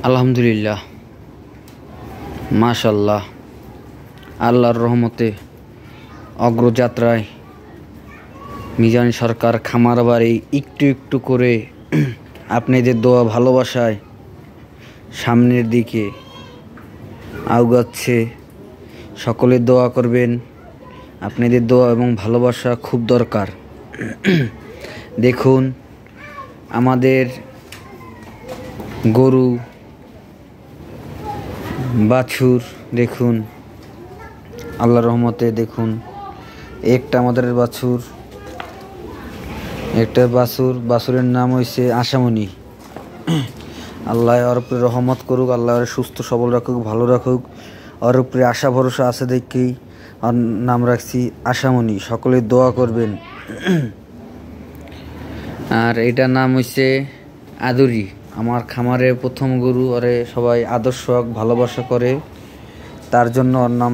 আলহামদুলিল্লাহ, মাশাল্লাহ, আল্লাহর রহমতে অগ্রযাত্রায় মিজান সরকার খামার বাড়ি একটু একটু করে আপনাদের দোয়া ভালোবাসায় সামনের দিকে আগাচ্ছে। সকলের দোয়া করবেন, আপনাদের দোয়া এবং ভালোবাসা খুব দরকার। দেখুন আমাদের গরু বাছুর, দেখুন আল্লাহর রহমতে, দেখুন একটা আমাদের বাছুরের নাম হয়েছে আশামণি। আল্লাহ ওর উপরে রহমত করুক, আল্লাহ সুস্থ সবল রাখুক, ভালো রাখুক। ওর উপরে আশা ভরসা আছে দেখেই আর নাম রাখছি আশামণি। সকলে দোয়া করবেন। আর এটার নাম হয়েছে আদুরি। আমার খামারের প্রথম গরু, ওরে সবাই আদর্শ ভালোবাসা করে, তার জন্য ওর নাম